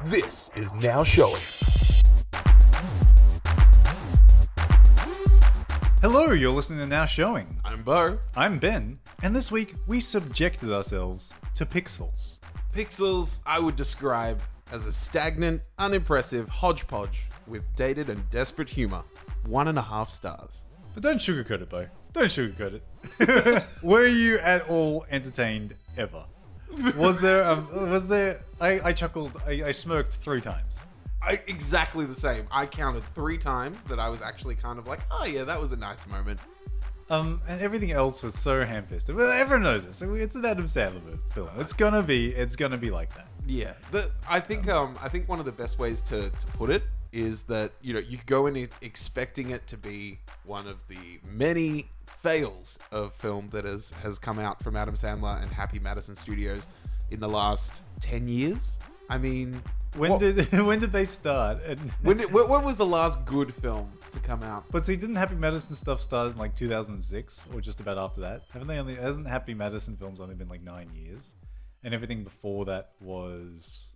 This is Now Showing. Hello, you're listening to Now Showing. I'm Beau. I'm Ben, and this week we subjected ourselves to Pixels. Pixels I would describe as a stagnant, unimpressive hodgepodge with dated and desperate humor. 1.5 stars. But don't sugarcoat it, Beau. Don't sugarcoat it. Were you at all entertained ever? Was there, I chuckled, I smirked 3 times. Exactly the same. I counted 3 times that I was actually kind of like, oh yeah, that was a nice moment. And everything else was so ham-fisted. Well, everyone knows this. It's an Adam Sandler film. It's gonna be like that. Yeah, I think one of the best ways to put it is that, you know, you go in expecting it to be one of the many fails of film that has come out from Adam Sandler and Happy Madison Studios in the last 10 years. I mean, when did they start? When was the last good film to come out? But see, didn't Happy Madison stuff start in like 2006 or just about after that? Hasn't Happy Madison films only been like 9 years? And everything before that was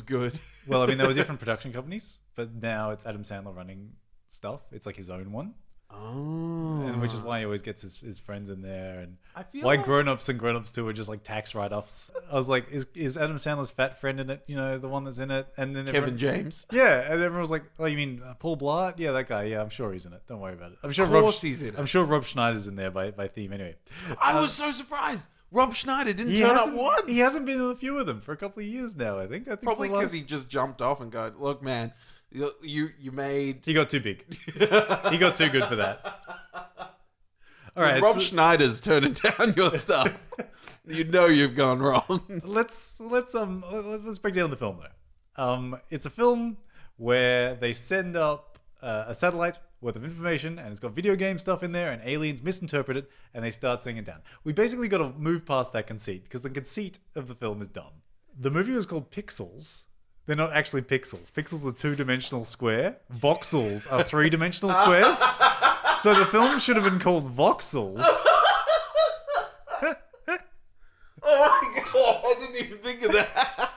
good. Well, I mean, there were different production companies, but now it's Adam Sandler running stuff. It's like his own one. Oh. And which is why he always gets his friends in there. And I feel why like Grown Ups and Grown Ups 2 are just like tax write-offs. I was like, is Adam Sandler's fat friend in it? You know, the one that's in it? And then Kevin James. Yeah, and everyone was like, oh, you mean Paul Blart? Yeah, that guy. Yeah, I'm sure he's in it. Don't worry about it. I'm sure he's in it. I'm sure Rob Schneider's in there by theme anyway. I was so surprised. Rob Schneider didn't turn up once. He hasn't been in a few of them for a couple of years now, I think. Probably because he just jumped off and go, look, man, you made... He got too big. He got too good for that. All right, Rob Schneider's turning down your stuff. You know you've gone wrong. Let's break down the film though. It's a film where they send up a satellite worth of information, and it's got video game stuff in there, and aliens misinterpret it, and they start sending it down. We basically got to move past that conceit, because the conceit of the film is dumb. The movie was called Pixels. They're not actually pixels. Pixels are 2-dimensional square. Voxels are 3-dimensional squares. So the film should have been called Voxels. Oh my god, I didn't even think of that.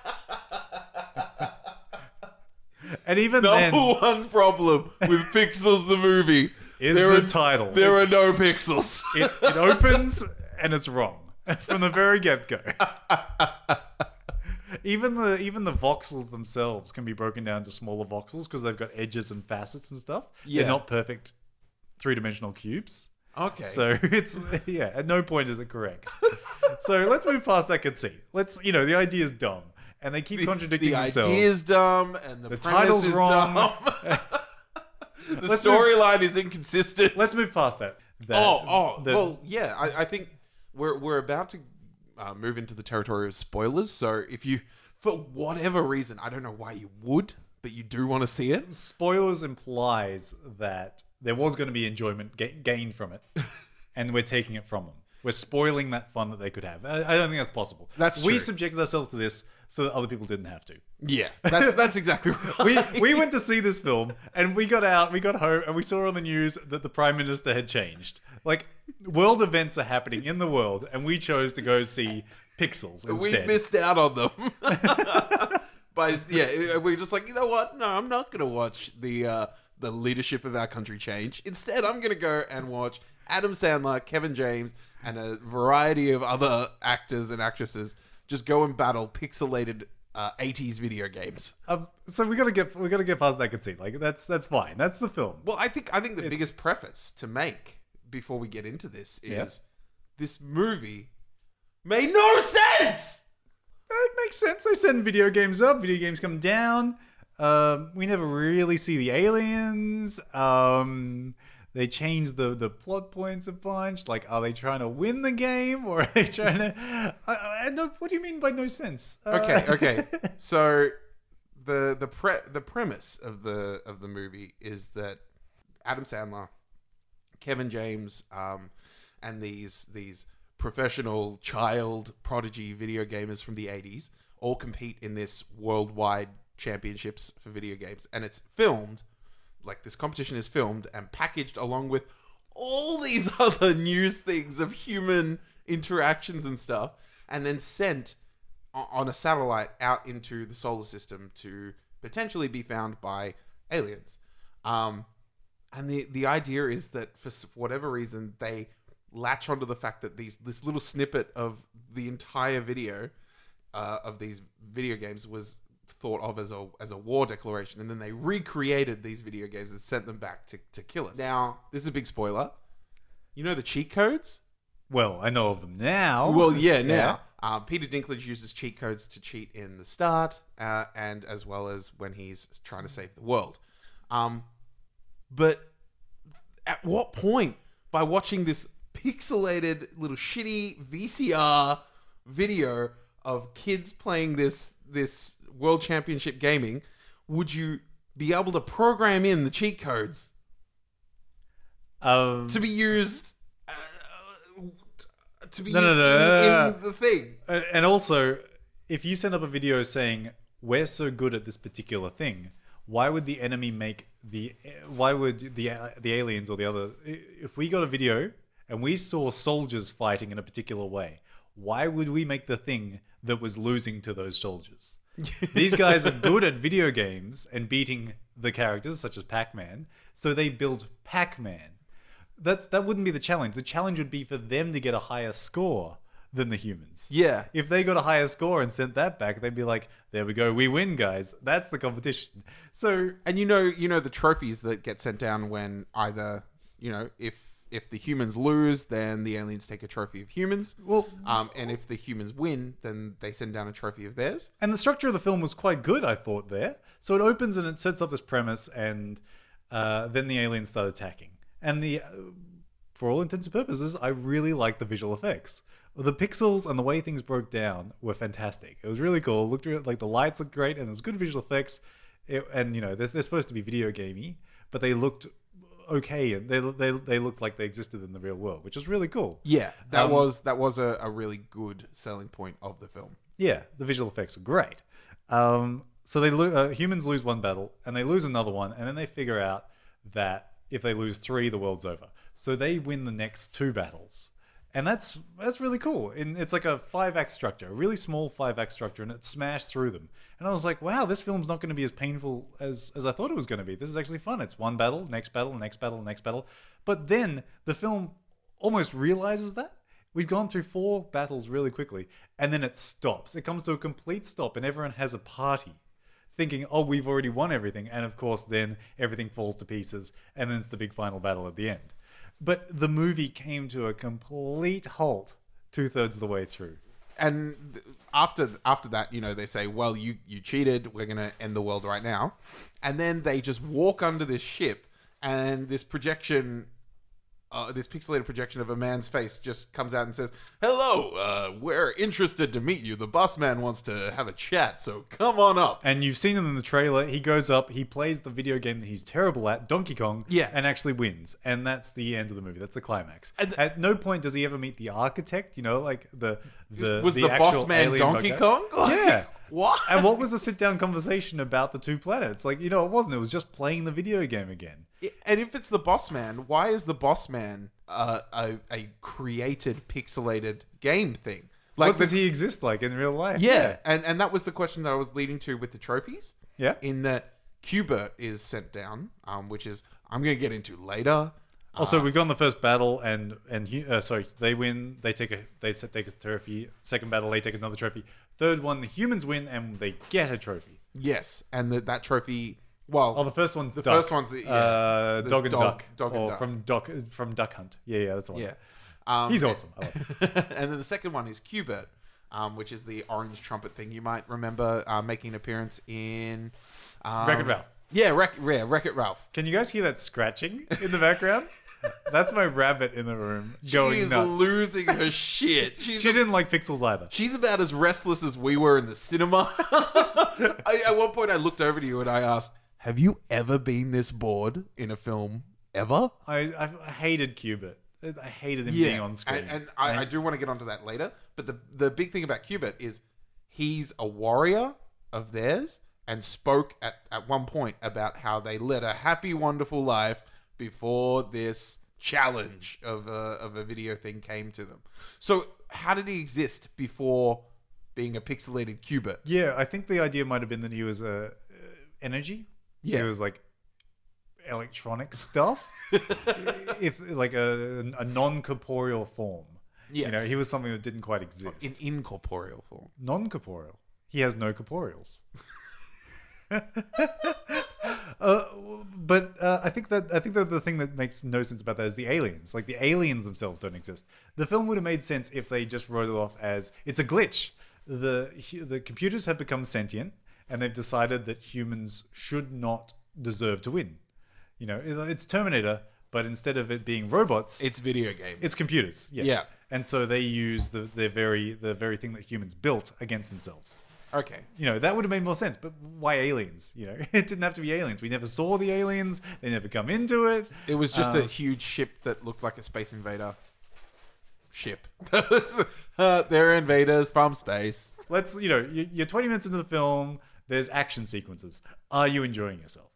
And even Number one problem with Pixels the movie is the title. There are no pixels. It opens and it's wrong from the very get-go. Even the voxels themselves can be broken down to smaller voxels because they've got edges and facets and stuff. Yeah. They're not perfect 3-dimensional cubes. Okay. So it's, yeah, at no point is it correct. So let's move past that conceit. The idea is dumb. And they keep contradicting themselves. The idea is dumb, and the title's is wrong. Dumb. The storyline is inconsistent. Let's move past that. Well, yeah. I think we're about to move into the territory of spoilers. So if you, for whatever reason, I don't know why you would, but you do want to see it. Spoilers implies that there was going to be enjoyment gained from it, and we're taking it from them. We're spoiling that fun that they could have. I don't think that's possible. That's true. We subjected ourselves to this so that other people didn't have to. Yeah, that's exactly right. We went to see this film, and we got home, and we saw on the news that the Prime Minister had changed. Like, world events are happening in the world, and we chose to go see Pixels instead. We missed out on them. We're just like, you know what? No, I'm not going to watch the leadership of our country change. Instead, I'm going to go and watch Adam Sandler, Kevin James, and a variety of other actors and actresses just go and battle pixelated 80s video games. So we gotta get past that conceit. Like that's fine. That's the film. Well, I think the biggest preface to make before we get into this is this movie made no sense. It makes sense. They send video games up, video games come down. We never really see the aliens. They change the plot points a bunch. Like, are they trying to win the game, or are they trying to? What do you mean by no sense? Okay. So the premise of the movie is that Adam Sandler, Kevin James, and these professional child prodigy video gamers from the 80s all compete in this worldwide championships for video games, and it's filmed. Like, this competition is filmed and packaged along with all these other news things of human interactions and stuff, and then sent on a satellite out into the solar system to potentially be found by aliens. And the idea is that for whatever reason, they latch onto the fact that this little snippet of the entire video of these video games was thought of as a war declaration, and then they recreated these video games and sent them back to kill us. Now, this is a big spoiler. You know the cheat codes? Well, I know of them now. Well, yeah, now. Peter Dinklage uses cheat codes to cheat in the start, and as well as when he's trying to save the world. But at what point, by watching this pixelated little shitty VCR video of kids playing this World Championship gaming, would you be able to program in the cheat codes to be used in the thing? And also, if you send up a video saying we're so good at this particular thing, why would the enemy make why would the aliens or the other, if we got a video and we saw soldiers fighting in a particular way, why would we make the thing that was losing to those soldiers? These guys are good at video games and beating the characters such as Pac-Man, so they build Pac-Man. That wouldn't be the challenge. The challenge would be for them to get a higher score than the humans. Yeah. If they got a higher score and sent that back, they'd be like, there we go, we win, guys. That's the competition. So, and you know the trophies that get sent down when either, if the humans lose, then the aliens take a trophy of humans. Well, and if the humans win, then they send down a trophy of theirs. And the structure of the film was quite good, I thought, there. So it opens and it sets up this premise, and then the aliens start attacking. And for all intents and purposes, I really liked the visual effects. The pixels and the way things broke down were fantastic. It was really cool. It looked like the lights looked great, and there's good visual effects. They're supposed to be video gamey, but they looked okay, and they looked like they existed in the real world, which was really cool. Yeah, that was a really good selling point of the film. Yeah, the visual effects are great. So humans lose one battle, and they lose another one, and then they figure out that if they lose 3, the world's over. So they win the next 2 battles. And that's really cool. And it's like a 5-act structure, a really small 5-act structure, and it smashed through them. And I was like, wow, this film's not going to be as painful as I thought it was going to be. This is actually fun. It's one battle, next battle, next battle, next battle. But then the film almost realizes that. We've gone through 4 battles really quickly, and then it stops. It comes to a complete stop, and everyone has a party, thinking, oh, we've already won everything. And of course, then everything falls to pieces, and then it's the big final battle at the end. But the movie came to a complete halt 2/3 of the way through. And after that, they say, well, you cheated. We're going to end the world right now. And then they just walk under this ship, and this projection, this pixelated projection of a man's face just comes out and says, hello, we're interested to meet you. The boss man wants to have a chat, so come on up. And you've seen him in the trailer. He goes up, he plays the video game that he's terrible at, Donkey Kong, yeah, and actually wins. And that's the end of the movie. That's the climax. At no point does he ever meet the architect, like was the boss man Donkey Kong? Yeah. What? And what was the sit-down conversation about the 2 planets? It wasn't. It was just playing the video game again. And if it's the boss man, why is the boss man a created pixelated game thing? What does he exist like in real life? Yeah. And that was the question that I was leading to with the trophies. Yeah. In that Cuba is sent down, which is I'm going to get into later. Also, we've gone the first battle, and they win. They take a trophy. Second battle, they take another trophy. Third one, the humans win, and they get a trophy. Yes, and that trophy. Well, the first one's the duck. first one's the Dog and Duck, Dog and Duck. from Duck Hunt. Yeah, that's the one. Yeah, he's awesome. I love him. And then the second one is Cuba, which is the orange trumpet thing. You might remember making an appearance in Wreck-It Ralph. Yeah, Wreck-It Ralph. Can you guys hear that scratching in the background? That's my rabbit in the room going nuts. She's losing her shit. She didn't like pixels either. She's about as restless as we were in the cinema. At one point, I looked over to you and I asked, have you ever been this bored in a film ever? I hated Cubit. I hated him being on screen. And I do want to get onto that later. But the big thing about Cubit is he's a warrior of theirs and spoke at one point about how they led a happy, wonderful life before this challenge of a video thing came to them. So how did he exist before being a pixelated Cuba. Yeah, I think the idea might have been that he was energy. Yeah. He was like electronic stuff. If like a non-corporeal form. Yes. You know, he was something that didn't quite exist. In incorporeal form. Non-corporeal. He has no corporeals. But I think that the thing that makes no sense about that is the aliens. Like, the aliens themselves don't exist. The film would have made sense if they just wrote it off as it's a glitch. The computers have become sentient, and they've decided that humans should not deserve to win. You know, it's Terminator, but instead of it being robots, It's video games. it's computers. Yeah. And so they use the very thing that humans built against themselves. Okay. You know, that would have made more sense. But why aliens? You know, it didn't have to be aliens. We never saw the aliens. They never come into it. It was just a huge ship that looked like a Space Invader ship. They're invaders from space. Let's, you know, you're 20 minutes into the film. There's action sequences. Are you enjoying yourself?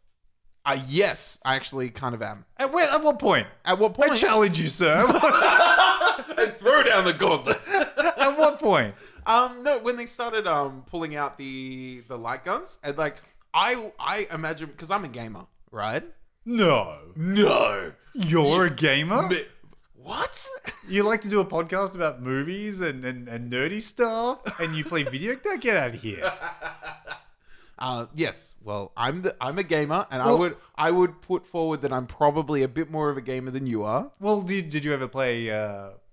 Yes, I actually kind of am. At what point? At what point? I challenge you, sir. I throw down the gauntlet. At what point? No, when they started pulling out the light guns, and like I imagine, because I'm a gamer, right? No. You're a gamer? What? You like to do a podcast about movies and nerdy stuff, and you play video games? Get out of here. Yes. Well, I'm a gamer, and I would put forward that I'm probably a bit more of a gamer than you are. Well, did you ever play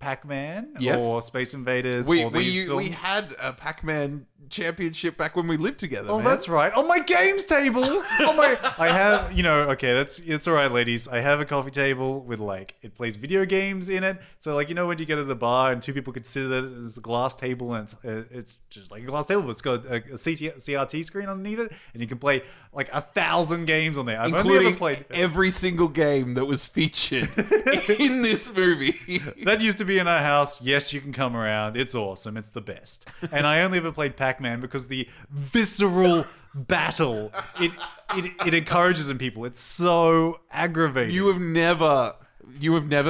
PacMan? Yes. Or Space Invaders? We films? had a PacMan championship back when we lived together. Oh, man. that's right. On my games table. I have, you know, okay, it's all right, ladies. I have a coffee table with, like, it plays video games in it. So, like, you know, when you go to the bar and two people could sit at it, there's a glass table, and it's just like a glass table, but it's got a CRT screen underneath it, and you can play like 1,000 games on there. I've only ever played every single game that was featured in this movie. That used to be in our house. Yes, you can come around. It's awesome. It's the best. And I only ever played Pac-Man because the visceral battle it encourages in people. It's so aggravating. You have never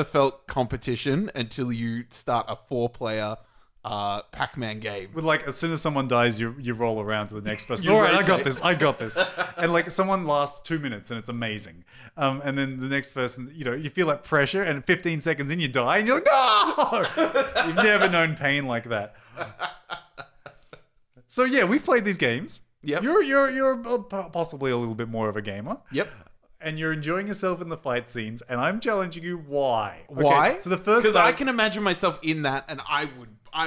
felt competition until you start a 4-player Pac-Man game. With, like, as soon as someone dies, you roll around to the next person. You All right, rotate. I got this. And, like, someone lasts 2 minutes and it's amazing. And then the next person, you know, you feel that pressure, and 15 seconds in you die, and you're like, no! You've never known pain like that. So yeah, we've played these games. Yep. You're possibly a little bit more of a gamer. Yep. And you're enjoying yourself in the fight scenes, and I'm challenging you. Why? Okay, Why? So the first because time, I can imagine myself in that, and I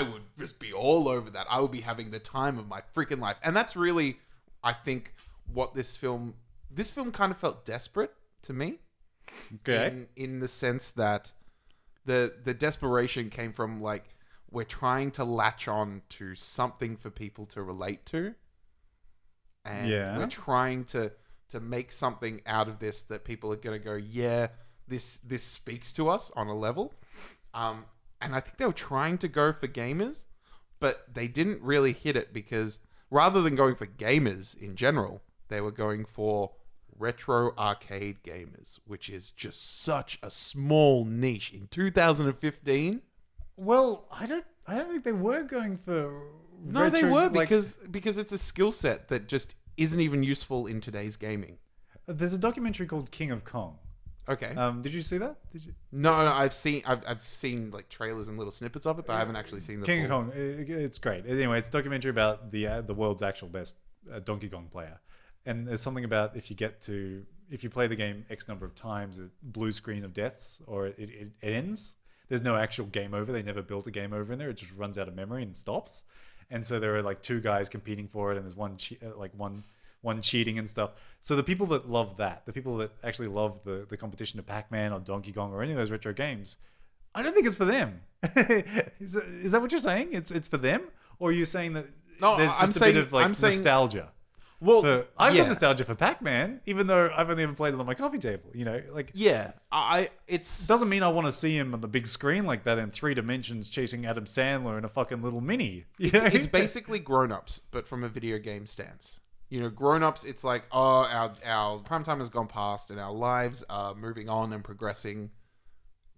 would just be all over that. I would be having the time of my freaking life, and that's really, I think, what this film kind of felt desperate to me. Okay. In the sense that the desperation came from, like, we're trying to latch on to something for people to relate to, and we're trying to make something out of this that people are going to go, yeah, this speaks to us on a level. And I think they were trying to go for gamers, but they didn't really hit it, because rather than going for gamers in general, they were going for retro arcade gamers, which is just such a small niche in 2015. Well, I don't think they were going for. No, they were, because it's a skill set that just isn't even useful in today's gaming. There's a documentary called King of Kong. Okay. Did you see that? Did you? No, I've seen like trailers and little snippets of it, but I haven't actually seen the King full. of Kong. It's great. Anyway, it's a documentary about the world's actual best Donkey Kong player, and there's something about if you play the game X number of times, a blue screen of deaths, or it ends. There's no actual game over. They never built a game over in there. It just runs out of memory and stops. And so there are, like, 2 guys competing for it, and there's one cheating and stuff. So the people that love that, the people that actually love the competition of Pac-Man or Donkey Kong or any of those retro games, I don't think it's for them. Is that what you're saying? It's for them? Or are you saying that there's just a bit of, like, nostalgia? Well, I've got nostalgia for Pac-Man, even though I've only ever played it on my coffee table. You know, like, yeah, it doesn't mean I want to see him on the big screen like that in 3 dimensions chasing Adam Sandler in a fucking little mini. It's basically Grown-Ups, but from a video game stance. You know, Grown-Ups, it's like, oh, our prime time has gone past and our lives are moving on and progressing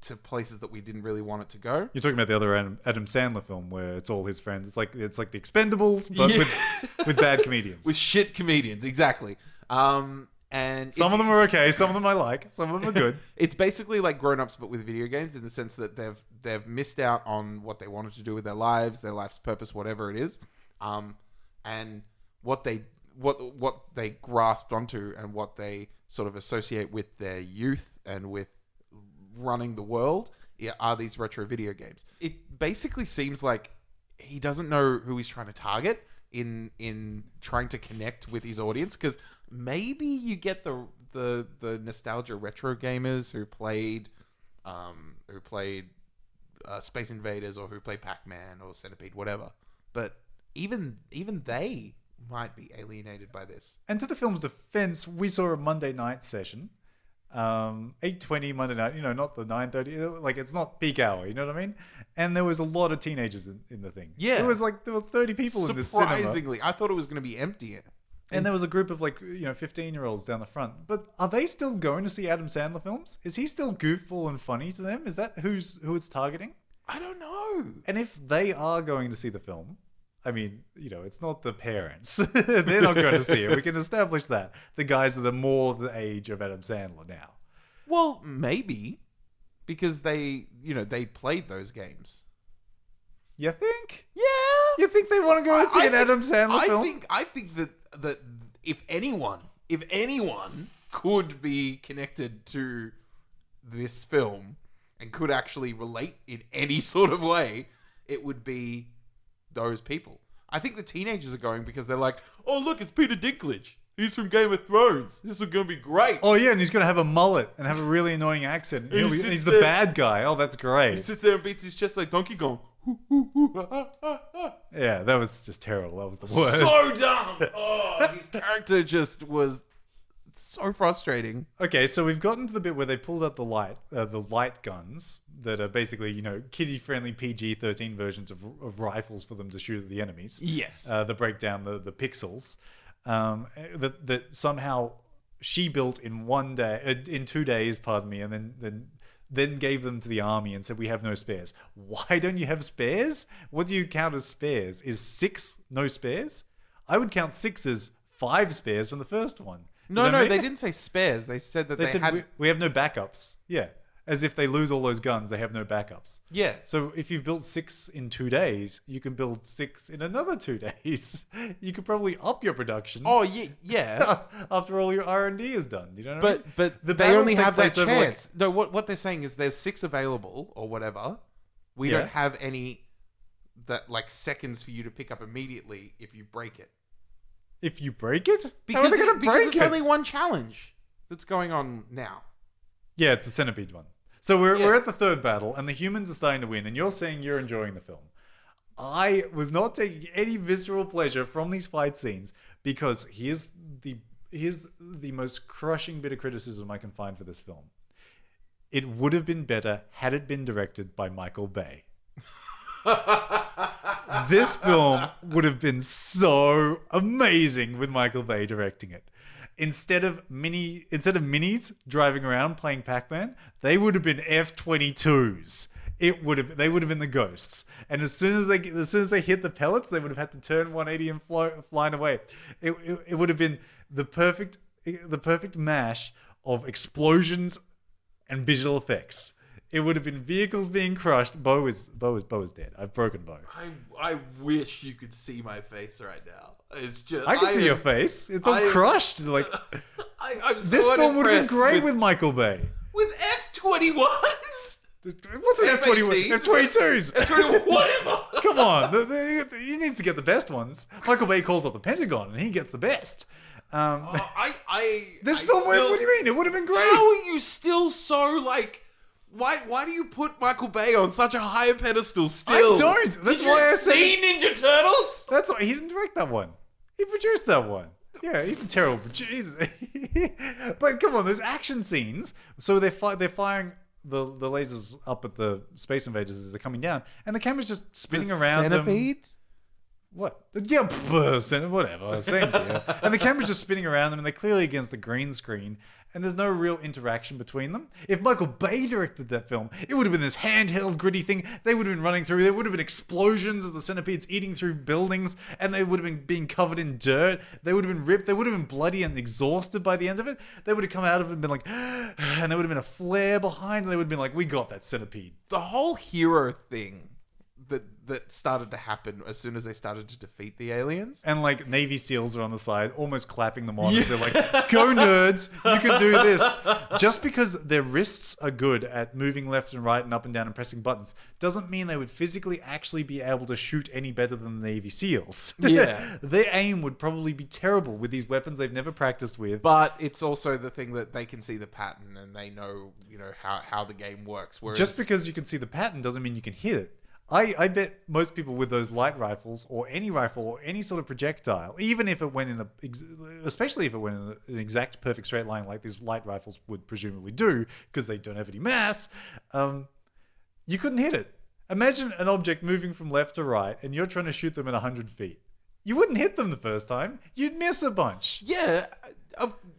to places that we didn't really want it to go. You're talking about the other Adam Sandler film where it's all his friends. It's like The Expendables, but with bad comedians. With shit comedians, exactly. And some of them are okay, some of them I like, some of them are good. It's basically like Grown-Ups, but with video games, in the sense that they've missed out on what they wanted to do with their life's purpose, whatever it is, and what they grasped onto and what they sort of associate with their youth and with running the world are these retro video games. It basically seems like he doesn't know who he's trying to target in trying to connect with his audience, because maybe you get the nostalgia retro gamers who played Space Invaders, or who played PacMan or Centipede, whatever. But even they might be alienated by this. And to the film's defense, we saw a Monday night session, 8:20 Monday night. Not the 9:30. Like, it's not peak hour. You know what I mean? And there was a lot of teenagers in the thing. Yeah, there were 30 people in this cinema. Surprisingly, I thought it was going to be empty. And there was a group of 15-year-olds down the front. But are they still going to see Adam Sandler films? Is he still goofball and funny to them? Is that who it's targeting? I don't know. And if they are going to see the film, I mean, it's not the parents. They're not going to see it. We can establish that. The guys are more the age of Adam Sandler now. Well, maybe. Because they played those games. You think? Yeah. You think they want to go and see an Adam Sandler film? I think that if anyone could be connected to this film and could actually relate in any sort of way, it would be those people. I think the teenagers are going because they're like, oh, look, it's Peter Dinklage. He's from Game of Thrones. This is going to be great. Oh, yeah, and he's going to have a mullet and have a really annoying accent. He's the bad guy. Oh, that's great. He sits there and beats his chest like Donkey Kong. Yeah, that was just terrible. That was the worst. So dumb. Oh, his character just was so frustrating. Okay, so we've gotten to the bit where they pulled out the light guns that are basically, kiddie-friendly PG-13 versions of rifles for them to shoot at the enemies. Yes. That break down the pixels. That somehow she built in 2 days, pardon me, and then gave them to the army and said, we have no spares. Why don't you have spares? What do you count as spares? Is 6 no spares? I would count 6 as 5 spares from the first one. No, they didn't say spares. They said that they said had... we have no backups. Yeah. As if they lose all those guns, they have no backups. Yeah. So if you've built 6 in 2 days, you can build 6 in another 2 days. You could probably up your production. Oh, yeah. After all your R&D is done. You know what I mean? But they only have that chance. No, what they're saying is there's 6 available or whatever. We don't have any seconds for you to pick up immediately if you break it. If you break it? Because how are they going to break it? There's only one challenge that's going on now. Yeah, it's the Centipede one. So we're at the third battle, and the humans are starting to win, and you're saying you're enjoying the film. I was not taking any visceral pleasure from these fight scenes, because here's the most crushing bit of criticism I can find for this film. It would have been better had it been directed by Michael Bay. This film would have been so amazing with Michael Bay directing it. Instead of minis driving around playing Pac-Man, they would have been F-22s. They would have been the ghosts. And as soon as they hit the pellets, they would have had to turn 180 and flying away. It would have been the perfect mash of explosions and visual effects. It would have been vehicles being crushed. Beau is dead. I've broken Beau. I wish you could see my face right now. It's just I can see your face. It's all crushed. Like I'm so this film would have been great with Michael Bay. With F-21s. What's an F-21? F-22s. F-21, whatever. Come on, he needs to get the best ones. Michael Bay calls up the Pentagon, and he gets the best. This film. What do you mean? It would have been great. How are you still so like? Why do you put Michael Bay on such a high pedestal still? I don't. That's why I said Ninja Turtles? That's why he didn't direct that one. He produced that one. Yeah, he's a terrible producer. But come on, those action scenes. So they're firing the lasers up at the Space Invaders as they're coming down, and the camera's just spinning around Centipede? them. What? Yeah, whatever. Same deal. And the camera's just spinning around them, and they're clearly against the green screen. and there's no real interaction between them. If Michael Bay directed that film, it would have been this handheld, gritty thing. They would have been running through. There would have been explosions of the centipedes eating through buildings, and they would have been being covered in dirt. They would have been ripped. They would have been bloody and exhausted by the end of it. They would have come out of it and been like, and there would have been a flare behind, and they would have been like, we got that centipede. The whole hero thing that started to happen as soon as they started to defeat the aliens. And like Navy SEALs are on the side, almost clapping them on. They're like, go nerds, you can do this. Just because their wrists are good at moving left and right and up and down and pressing buttons doesn't mean they would physically actually be able to shoot any better than the Navy SEALs. Yeah. Their aim would probably be terrible with these weapons they've never practiced with. But it's also the thing that they can see the pattern and they know, how the game works. Whereas... Just because you can see the pattern doesn't mean you can hit it. I bet most people with those light rifles or any rifle or any sort of projectile, even if it went especially if it went in an exact perfect straight line like these light rifles would presumably do because they don't have any mass, you couldn't hit it. Imagine an object moving from left to right and you're trying to shoot them at 100 feet. You wouldn't hit them the first time. You'd miss a bunch. Yeah,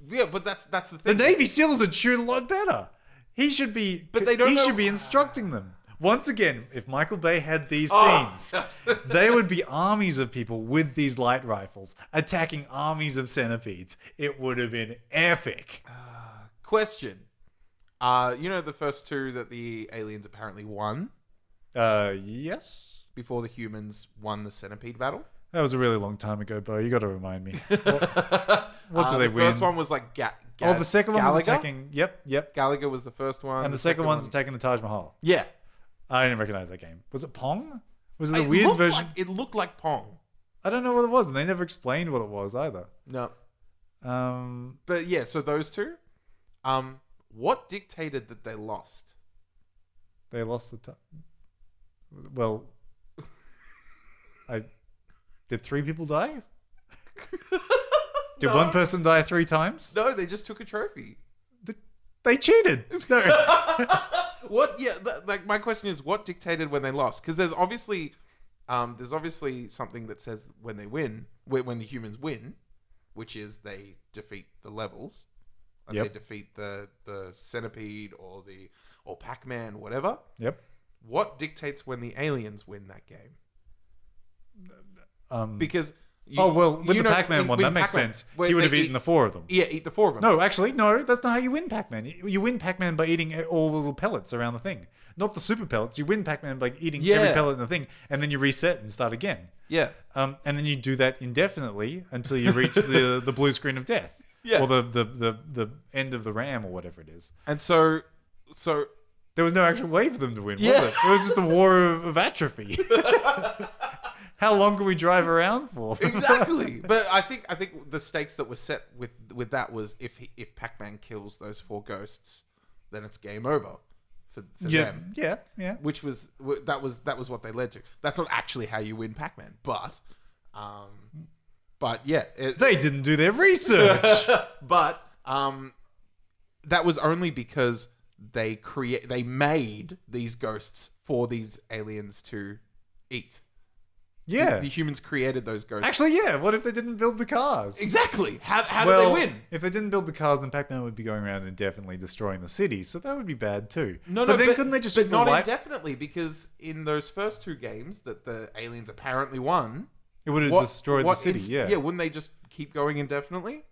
but that's the thing. The Navy SEALs would shoot a lot better. He should be, but they don't he know... should be instructing them. Once again, if Michael Bay had these scenes, there would be armies of people with these light rifles attacking armies of centipedes. It would have been epic. Question. The first two that the aliens apparently won? Yes. Before the humans won the centipede battle? That was a really long time ago, Bo. You got to remind me. What did they win? The first one was like... the second one was Gallagher? attacking... Yep. Gallagher was the first one. And the second one's attacking the Taj Mahal. Yeah. I didn't recognize that game. Was it Pong? Was it the weird version? It looked like Pong. I don't know what it was, and they never explained what it was either. No. But yeah, so those two. What dictated that they lost? They lost the Well, did 3 people die? Did one person die 3 times? No, they just took a trophy. They cheated. No. What? Yeah, my question is, what dictated when they lost? Because there's obviously something that says when they win, when the humans win, which is they defeat the levels, and they defeat the centipede or PacMan, whatever. Yep. What dictates when the aliens win that game? Because with the Pac-Man one, that makes sense. He would have eaten the 4 of them. Yeah, eat the 4 of them. No, actually, no, that's not how you win Pac-Man. You win Pac-Man by eating all the little pellets around the thing. Not the super pellets. You win Pac-Man by eating every pellet in the thing, and then you reset and start again. Yeah. And then you do that indefinitely until you reach the blue screen of death. Yeah. Or the end of the RAM or whatever it is. And so there was no actual way for them to win, was it? It was just a war of atrophy. How long can we drive around for? Exactly. But I think the stakes that were set with that was if Pac-Man kills those 4 ghosts, then it's game over for them. Yeah. Which was that was what they led to. That's not actually how you win Pac-Man, but yeah, they didn't do their research. But that was only because they made these ghosts for these aliens to eat. Yeah. The humans created those ghosts. Actually, yeah. What if they didn't build the cars? Exactly. How did they win? If they didn't build the cars, then Pac-Man would be going around indefinitely destroying the city. So that would be bad too. But couldn't they just use the not light? Indefinitely, because in those first 2 games that the aliens apparently won, it would have destroyed the city. Yeah, wouldn't they just keep going indefinitely?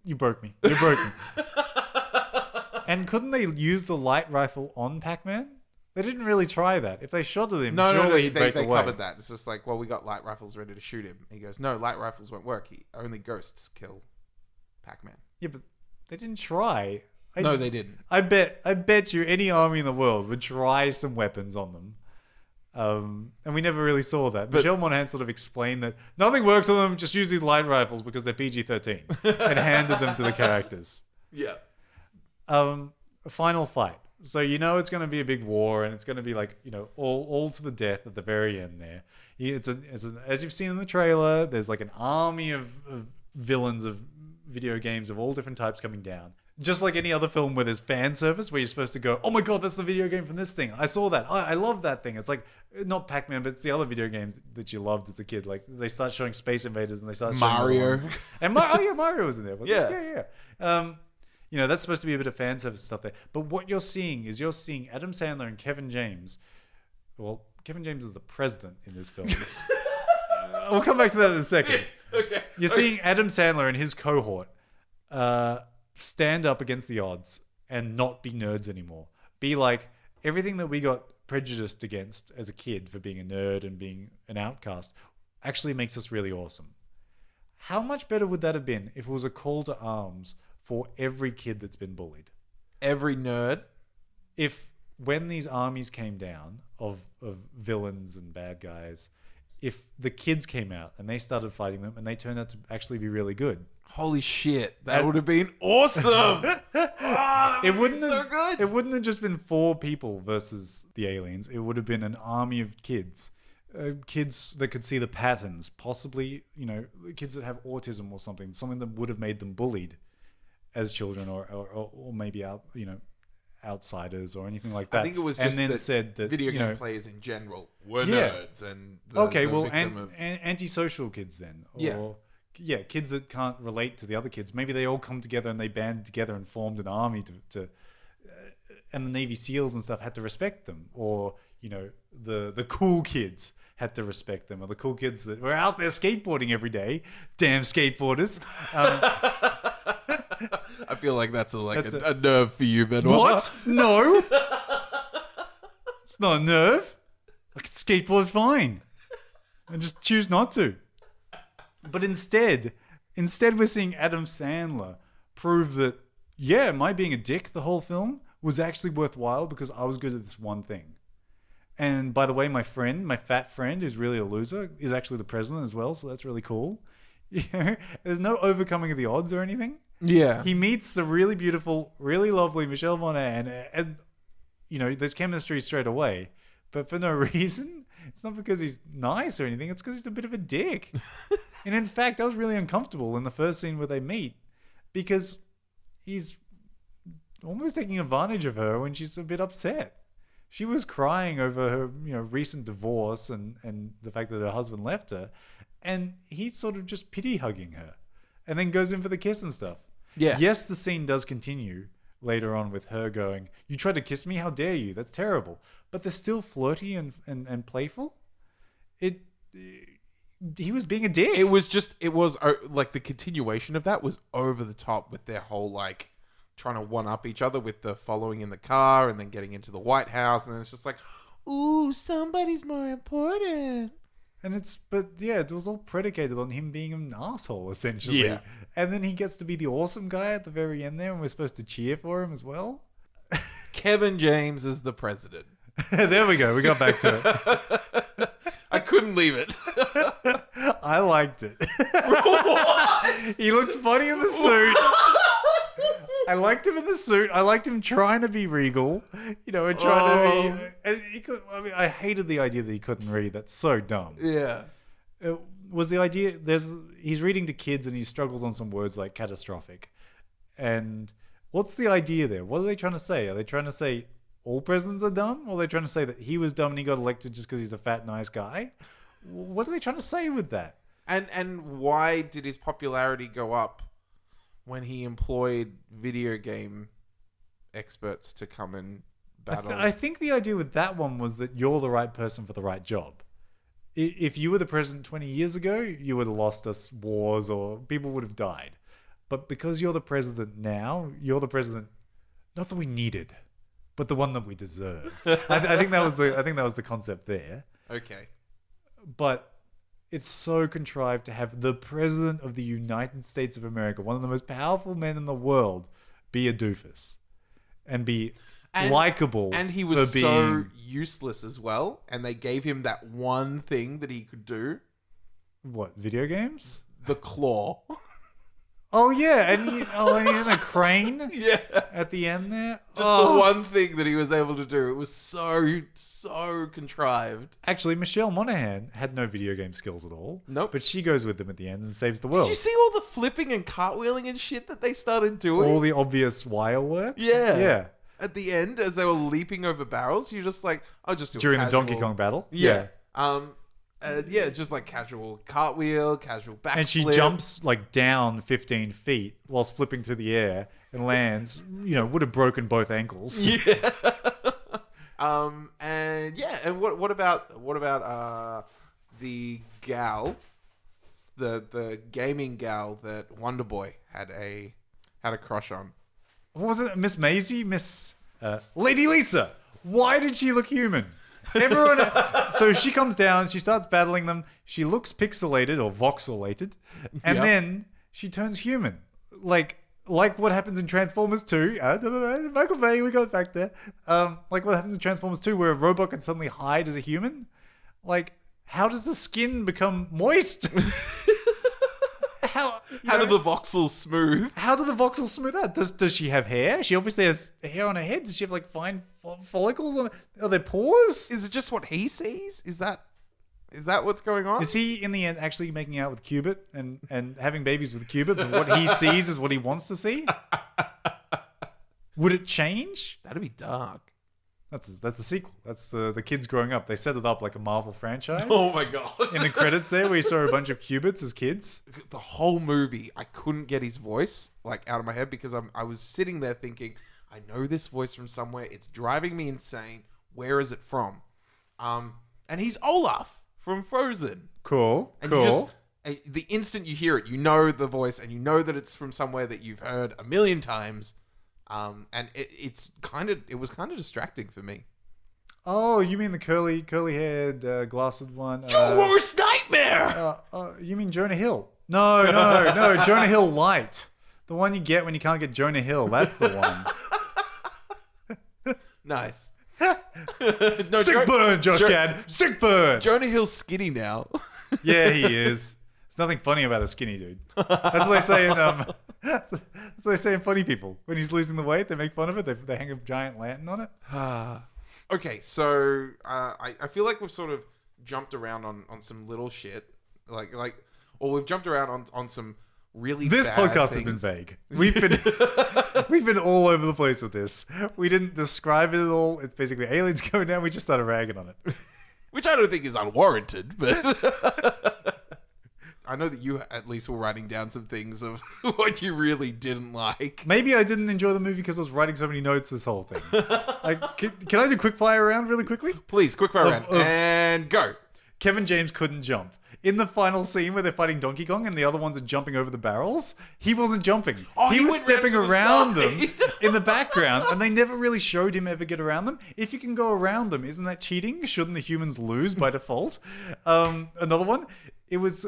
You broke me. And couldn't they use the light rifle on Pac-Man? They didn't really try that. If they shot at him, surely he'd break away. They covered that. It's just like, well, we got light rifles ready to shoot him. He goes, no, light rifles won't work. Only ghosts kill Pac-Man. Yeah, but they didn't try. No, they didn't. I bet you any army in the world would try some weapons on them. And we never really saw that. Michelle Monaghan sort of explained that nothing works on them, just use these light rifles because they're PG-13 and handed them to the characters. Yeah. Final fight. So it's going to be a big war, and it's going to be like all to the death at the very end. There, as you've seen in the trailer. There's like an army of villains of video games of all different types coming down. Just like any other film where there's fan service, where you're supposed to go, oh my god, that's the video game from this thing. I saw that. I love that thing. It's like, not PacMan, but it's the other video games that you loved as a kid. Like, they start showing Space Invaders and they start showing Mario. And Mario was in there. Wasn't Yeah. it? Yeah. That's supposed to be a bit of fan service stuff there. But what you're seeing is Adam Sandler and Kevin James. Well, Kevin James is the president in this film. We'll come back to that in a second. Okay. You're seeing Adam Sandler and his cohort stand up against the odds and not be nerds anymore. Be like, everything that we got prejudiced against as a kid for being a nerd and being an outcast actually makes us really awesome. How much better would that have been if it was a call to arms for every kid that's been bullied? Every nerd? If when these armies came down of villains and bad guys, if the kids came out and they started fighting them and they turned out to actually be really good. Holy shit. That would have been awesome. It wouldn't so good. It wouldn't have just been 4 people versus the aliens. It would have been an army of kids. Kids that could see the patterns, possibly, kids that have autism or something that would have made them bullied as children or maybe outsiders or anything like that. I think it was just and then that said that video game players in general were Yeah. nerds and antisocial kids then. Or, Yeah. Kids that can't relate to the other kids. Maybe they all come together and they banded together and formed an army to and the Navy SEALs and stuff had to respect them. Or, the cool kids had to respect them. Or the cool kids that were out there skateboarding every day. Damn skateboarders. I feel like that's a nerve for you, Benoit. What? No. It's not a nerve. I can skateboard fine. I just choose not to. But instead we're seeing Adam Sandler prove that, my being a dick the whole film was actually worthwhile because I was good at this one thing. And by the way, my fat friend, who's really a loser, is actually the president as well, so that's really cool. There's no overcoming of the odds or anything. Yeah. He meets the really beautiful, really lovely Michelle Monaghan, and there's chemistry straight away. But for no reason. It's not because he's nice or anything. It's because he's a bit of a dick. And in fact, I was really uncomfortable in the first scene where they meet because he's almost taking advantage of her when she's a bit upset. She was crying over her, recent divorce and the fact that her husband left her. And he's sort of just pity hugging her and then goes in for the kiss and stuff. Yeah. Yes, the scene does continue later on with her going, you tried to kiss me? How dare you? That's terrible. But they're still flirty and playful. He was being a dick. It was like the continuation of that was over the top with their whole like trying to one up each other with the following in the car and then getting into the White House. And then it's just like, ooh, somebody's more important. And it was all predicated on him being an asshole, essentially. Yeah. And then he gets to be the awesome guy at the very end there, and we're supposed to cheer for him as well. Kevin James is the president. There we go. We got back to it. I couldn't leave it. I liked it. He looked funny in the suit. I liked him in the suit. I liked him trying to be regal, and trying to be. And he could. I mean, I hated the idea that he couldn't read. That's so dumb. Yeah. It was the idea. He's reading to kids and he struggles on some words like catastrophic. And what's the idea there? What are they trying to say? Are they trying to say all presidents are dumb, or are they trying to say that he was dumb and he got elected just because he's a fat nice guy? What are they trying to say with that? And why did his popularity go up when he employed video game experts to come and battle? I think the idea with that one was that you're the right person for the right job. If you were the president 20 years ago, you would have lost us wars or people would have died. But because you're the president now, you're the president, not that we needed, but the one that we deserved. I think that was the concept there. Okay. But it's so contrived to have the president of the United States of America, one of the most powerful men in the world, be a doofus and be likable. And he was so useless as well. And they gave him that one thing that he could do. What, video games? The claw. Oh yeah, and he's in a crane Yeah. at the end there. Just the one thing that he was able to do. It was so contrived. Actually, Michelle Monaghan had no video game skills at all. Nope. But she goes with them at the end and saves the world. Did you see all the flipping and cartwheeling and shit that they started doing? All the obvious wire work? Yeah. Yeah. At the end, as they were leaping over barrels, you're just like, I'll just do During a the casual... Donkey Kong battle? Yeah. Just like casual cartwheel, casual backflip. And she jumps like down 15 feet whilst flipping through the air and lands, would have broken both ankles. Yeah. And what about the gal, the gaming gal that Wonder Boy had a crush on? What was it? Miss Maisie? Lady Lisa. Why did she look human? Everyone. So she comes down, she starts battling them. She looks pixelated or voxelated, and then she turns human. Like what happens in Transformers 2. Michael Bay, we got back there. Like what happens in Transformers 2 where a robot can suddenly hide as a human. Like, how does the skin become moist? How do the voxels smooth? How do the voxels smooth out? Does she have hair? She obviously has hair on her head. Does she have like fine follicles on? Are there pores? Is it just what he sees? Is that what's going on? Is he in the end actually making out with Cubit and having babies with Cubit? But what he sees is what he wants to see. Would it change? That'd be dark. That's the sequel. That's the kids growing up. They set it up like a Marvel franchise. Oh my god! In the credits there, we saw a bunch of Cubits as kids. The whole movie, I couldn't get his voice like out of my head because I was sitting there thinking, I know this voice from somewhere. It's driving me insane. Where is it from? And he's Olaf from Frozen. Cool. And cool. The instant you hear it, you know the voice, and you know that it's from somewhere that you've heard a million times. And it was kind of distracting for me. Oh, you mean the curly-haired, glassed one? Your worst nightmare! You mean Jonah Hill? No, Jonah Hill Light. The one you get when you can't get Jonah Hill. That's the one. Nice. No, sick burn, Josh Gad. Sick burn. Jonah Hill's skinny now. Yeah, he is. There's nothing funny about a skinny dude. That's what they say in that's what they say in Funny People. When he's losing the weight, they make fun of it. They hang a giant lantern on it. Okay, so I feel like we've sort of jumped around on some little shit, or we've jumped around on some really. This bad podcast things. has been vague. We've been all over the place with this. We didn't describe it at all. It's basically aliens going down. We just started ragging on it, which I don't think is unwarranted, but. I know that you at least were writing down some things of what you really didn't like. Maybe I didn't enjoy the movie because I was writing so many notes this whole thing. Can I do quick fire round really quickly? Please, quick fire round. And go. Kevin James couldn't jump. In the final scene where they're fighting Donkey Kong and the other ones are jumping over the barrels, he wasn't jumping. He was stepping around them in the background, and they never really showed him ever get around them. If you can go around them, isn't that cheating? Shouldn't the humans lose by default? Another one. It was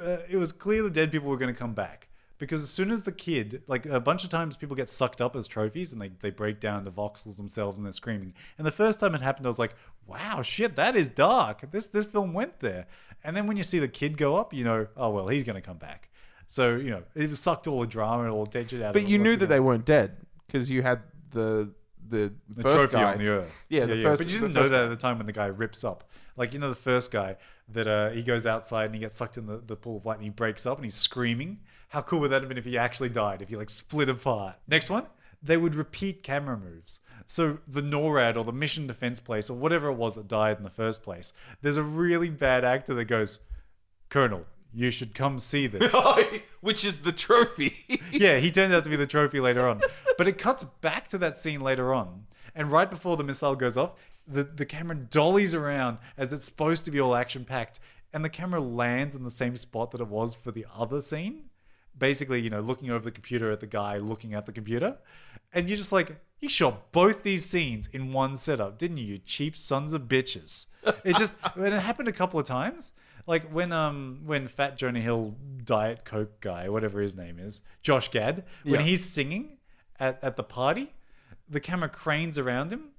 clear the dead people were going to come back because as soon as the kid, like a bunch of times people get sucked up as trophies and they break down the voxels themselves and they're screaming. And the first time it happened, I was like, wow, shit, that is dark. This film went there. And then when you see the kid go up, oh, well, he's going to come back. So, it sucked all the drama and all the tension out of it. But you knew that they weren't dead because you had the first trophy guy on the earth. Yeah, but you didn't know that at the time when the guy rips up. Like, the first guy that he goes outside and he gets sucked in the pool of light and he breaks up and he's screaming. How cool would that have been if he actually died, if he split apart? Next one, they would repeat camera moves. So the NORAD or the Mission Defense Place or whatever it was that died in the first place, there's a really bad actor that goes, Colonel, you should come see this. Which is the trophy. Yeah, he turned out to be the trophy later on. But it cuts back to that scene later on. And right before the missile goes off, the camera dollies around as it's supposed to be all action-packed. And the camera lands in the same spot that it was for the other scene. Basically, looking over the computer at the guy looking at the computer. And you're just like, you shot both these scenes in one setup, didn't you cheap sons of bitches? It happened a couple of times. Like when Fat Jonah Hill Diet Coke guy, whatever his name is, Josh Gad, when he's singing at the party, the camera cranes around him,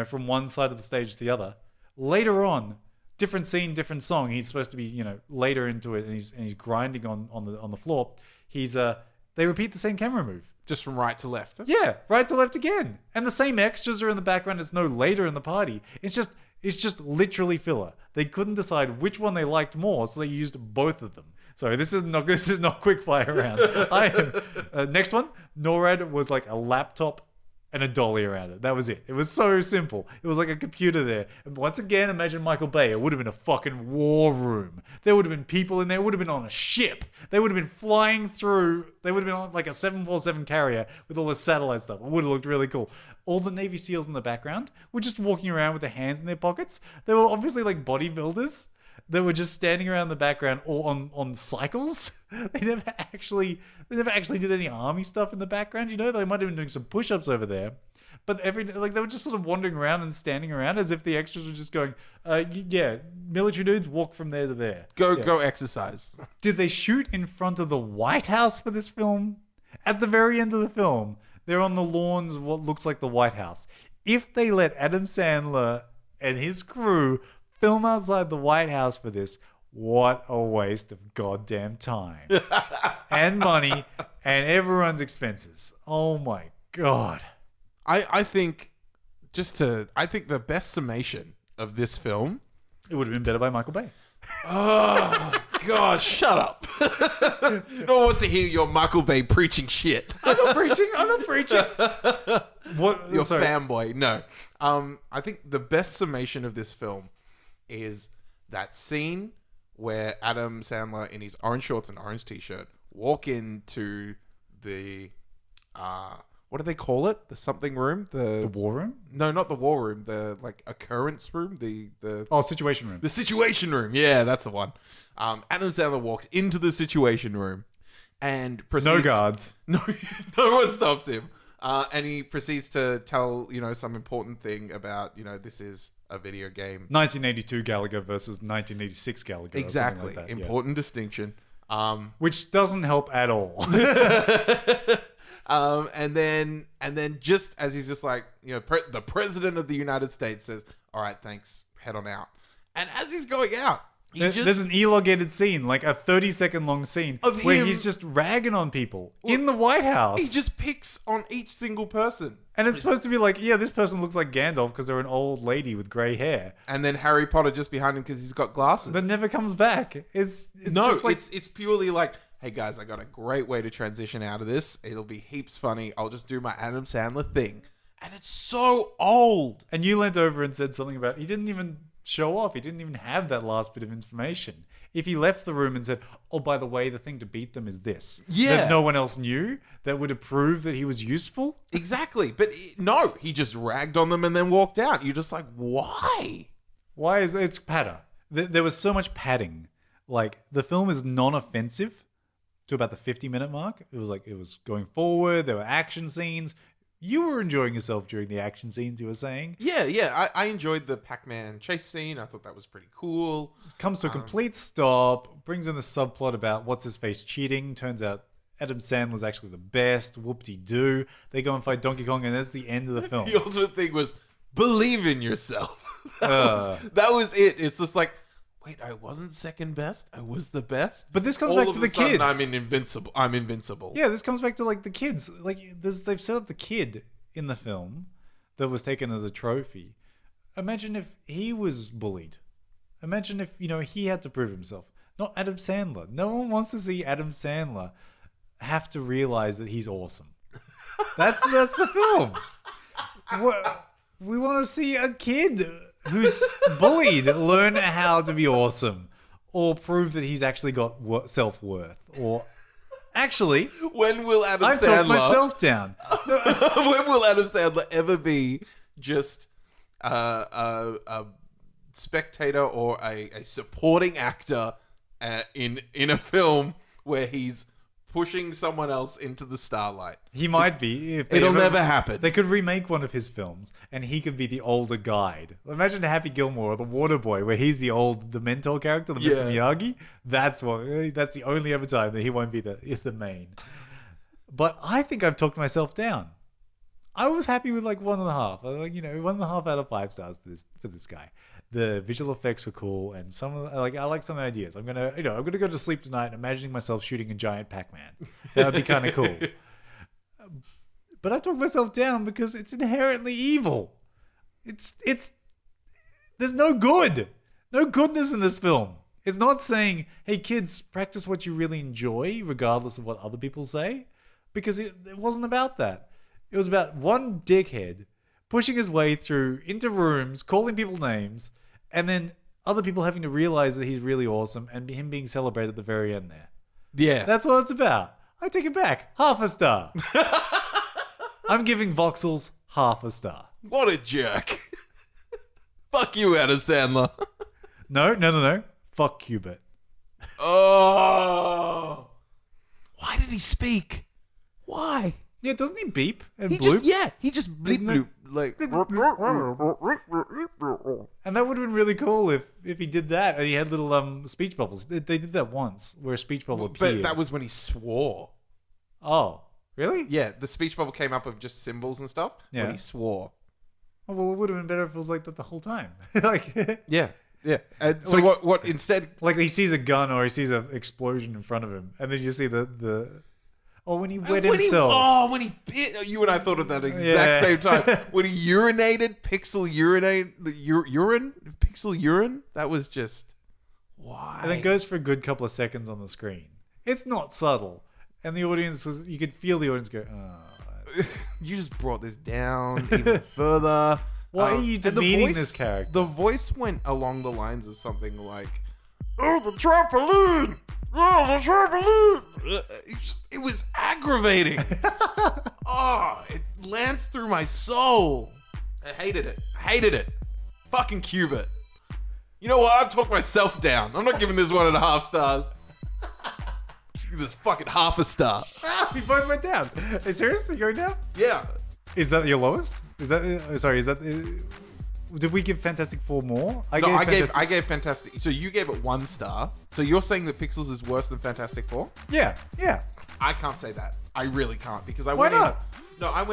from one side of the stage to the other. Later on, different scene, different song. He's supposed to be, later into it, and he's grinding on the floor. He's they repeat the same camera move. Just from right to left. Yeah, right to left again. And the same extras are in the background. It's no later in the party. It's just literally filler. They couldn't decide which one they liked more, so they used both of them. Sorry, this is not quick fire round. Next one, NORAD was like a laptop and a dolly around it. That was it. It was so simple. It was like a computer there. And once again, imagine Michael Bay. It would have been a fucking war room. There would have been people in there. It would have been on a ship. They would have been flying through. They would have been on like a 747 carrier with all the satellite stuff. It would have looked really cool. All the Navy SEALs in the background were just walking around with their hands in their pockets. They were obviously like bodybuilders. They were just standing around the background or on cycles. They never actually did any army stuff in the background. You know, they might have been doing some push-ups over there, but they were just sort of wandering around and standing around as if the extras were just going, yeah, military dudes walk from there to there. Go exercise. Did they shoot in front of the White House for this film? At the very end of the film, they're on the lawns of what looks like the White House. If they let Adam Sandler and his crew film outside the White House for this, what a waste of goddamn time and money and everyone's expenses. Oh my God. I think the best summation of this film, it would have been better by Michael Bay. Oh gosh, shut up. No one wants to hear your Michael Bay preaching shit. I'm not preaching. What? Your Sorry. fanboy. No. I think the best summation of this film is that scene where Adam Sandler in his orange shorts and orange t-shirt walk into the what do they call it? The something room? The war room? No, not the war room. The like occurrence room. The situation room. The situation room. Yeah, that's the one. Adam Sandler walks into the situation room and proceeds. No guards. No one stops him. And he proceeds to tell, some important thing about, this is a video game. 1982 Gallagher versus 1986 Gallagher. Exactly. Like that, important distinction. Which doesn't help at all. And then just as he's just like, the president of the United States says, all right, thanks, head on out. And as he's going out, there's an elongated scene, like a 30-second long scene of where him, he's just ragging on people in the White House. He just picks on each single person. And it's supposed to be like, yeah, this person looks like Gandalf because they're an old lady with grey hair. And then Harry Potter just behind him because he's got glasses. But never comes back. It's purely like, hey guys, I got a great way to transition out of this. It'll be heaps funny. I'll just do my Adam Sandler thing. And it's so old. And you leant over and said something about, he didn't even show off. He didn't even have that last bit of information. If he left the room and said, oh, by the way, the thing to beat them is this. Yeah. That no one else knew, that would have proved that he was useful. Exactly. But no, he just ragged on them and then walked out. You're just like, why? Why is it's patter? There was so much padding. Like, the film is non-offensive to about the 50-minute mark. It was going forward. There were action scenes. You were enjoying yourself during the action scenes, you were saying? Yeah. I enjoyed the PacMan chase scene. I thought that was pretty cool. Comes to a complete stop, brings in the subplot about what's-his-face cheating. Turns out Adam Sandler's actually the best. Whoop-de-doo. They go and fight Donkey Kong, and that's the end of the film. The ultimate thing was, believe in yourself. That was it. It's just like, wait, I wasn't second best. I was the best. But this comes back to the kids. I'm invincible. Yeah, this comes back to like the kids. Like they've set up the kid in the film that was taken as a trophy. Imagine if he was bullied. Imagine if he had to prove himself. Not Adam Sandler. No one wants to see Adam Sandler have to realize that he's awesome. That's the film. We want to see a kid who's bullied learn how to be awesome, or prove that he's actually got self-worth, or actually, when will Adam I've Sandler talked myself down? When will Adam Sandler ever be just a spectator or a supporting actor in a film where he's pushing someone else into the starlight? He might be. If It'll never happen. They could remake one of his films, and he could be the older guide. Imagine Happy Gilmore or The Waterboy, where he's the mentor character, the Mr. Miyagi. That's the only other time that he won't be the main. But I think I've talked myself down. I was happy with like 1.5. Like 1.5 out of 5 stars for this guy. The visual effects were cool, and I like some of the ideas. I'm gonna go to sleep tonight imagining myself shooting a giant Pac-Man. That would be kind of cool. But I talked myself down because it's inherently evil. There's no goodness in this film. It's not saying, hey kids, practice what you really enjoy, regardless of what other people say, because it wasn't about that. It was about one dickhead pushing his way into rooms, calling people names, and then other people having to realize that he's really awesome and him being celebrated at the very end there. Yeah. That's what it's about. I take it back. 0.5 star. I'm giving Voxels 0.5 star. What a jerk. Fuck you, Adam Sandler. No. Fuck Cuba. Oh. Why did he speak? Why? Yeah, doesn't he beep and bloop? He just bleep bloop. Like. And that would have been really cool if he did that and he had little speech bubbles. They did that once where a speech bubble appeared. But that was when he swore. Oh, really? Yeah, the speech bubble came up of just symbols and stuff when he swore. Oh, well, it would have been better if it was like that the whole time. Like, yeah. And so like, what instead? Like he sees a gun or he sees an explosion in front of him, and then you see when he wet himself. When he bit. You and I thought of that exact same time. When he urinated, pixel urine. That was just why. And it goes for a good couple of seconds on the screen. It's not subtle, and the audience you could feel the audience go, oh. You just brought this down even further. Why are you demeaning this character? The voice went along the lines of something like, "Oh, the trampoline! Oh, the trampoline!" It was aggravating. It lanced through my soul. I hated it. Fucking Cuba. You know what? I've talked myself down. I'm not giving this 1.5 stars. Give this fucking 0.5 star. We both went down. Hey, seriously, you're going down? Yeah. Is that your lowest? Did we give Fantastic Four more? I gave Fantastic. So you gave it 1 star. So you're saying that Pixels is worse than Fantastic Four? Yeah. I can't say that. I really can't because I went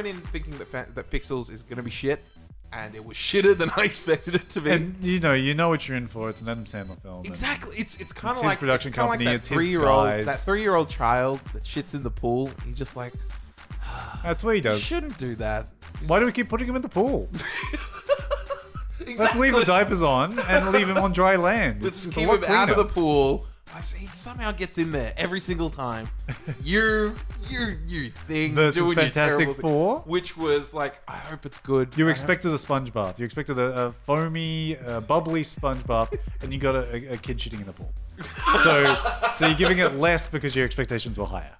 in thinking that Pixels is gonna be shit, and it was shitter than I expected it to be. And you know what you're in for. It's an Adam Sandler film. Exactly. It's kind of his like production company. Like it's his guys. That 3-year-old child that shits in the pool. He's just like, that's what he does. You shouldn't do that. Why do we keep putting him in the pool? Exactly. Let's leave the diapers on and leave him on dry land. Let's keep him out of the pool. He somehow gets in there every single time. You thing versus doing Fantastic your Four, which was like, I hope it's good. You expected a sponge bath. You expected a foamy, bubbly sponge bath, and you got a kid shitting in the pool. So you're giving it less because your expectations were higher.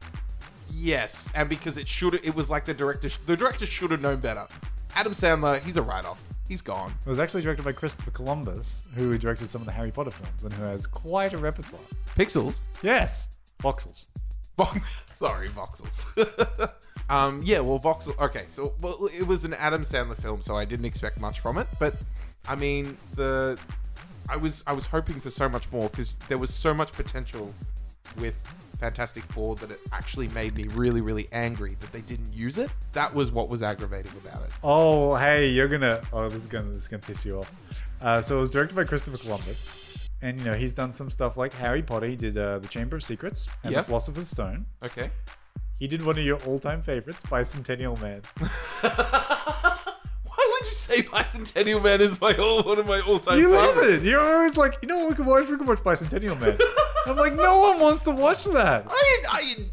Yes, and because it was like the director should have known better. Adam Sandler, he's a write-off. He's gone. It was actually directed by Christopher Columbus, who directed some of the Harry Potter films and who has quite a repertoire. Pixels? Yes. Voxels. Sorry, Voxels. Voxel. Okay, so it was an Adam Sandler film, so I didn't expect much from it. But I mean, I was hoping for so much more because there was so much potential with Fantastic Four that it actually made me really, really angry that they didn't use it. That was what was aggravating about it. Oh, hey, this is gonna piss you off. So it was directed by Christopher Columbus, and he's done some stuff like Harry Potter. He did The Chamber of Secrets and The Philosopher's Stone. Okay. He did one of your all-time favorites, Bicentennial Man. Why would you say Bicentennial Man is one of my all-time favorites? You love it. You're always like, what we can watch? We can watch Bicentennial Man. I'm like, no one wants to watch that.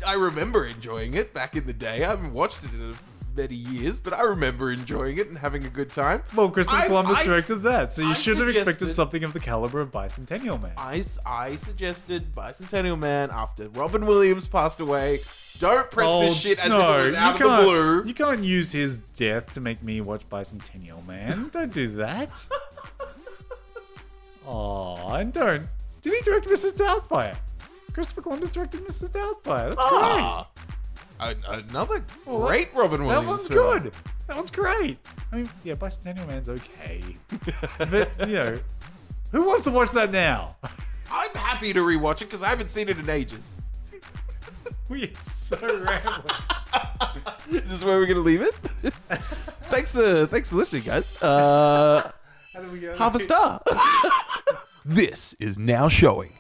I remember enjoying it back in the day. I haven't watched it in many years, but I remember enjoying it and having a good time. Well, Christopher Columbus directed that, so you should have expected something of the caliber of Bicentennial Man. I suggested Bicentennial Man after Robin Williams passed away. Don't press this shit as if it was out of the blue. You can't use his death to make me watch Bicentennial Man. Don't do that. And don't. Did he direct Mrs. Doubtfire? Christopher Columbus directed Mrs. Doubtfire. That's great. Another great Robin Williams. That one's good. That one's great. I mean, Bicentennial Man's okay. But, who wants to watch that now? I'm happy to rewatch it because I haven't seen it in ages. We are so rambling. Is this where we're going to leave it? thanks for listening, guys. How do we go? Half a star. This is now showing.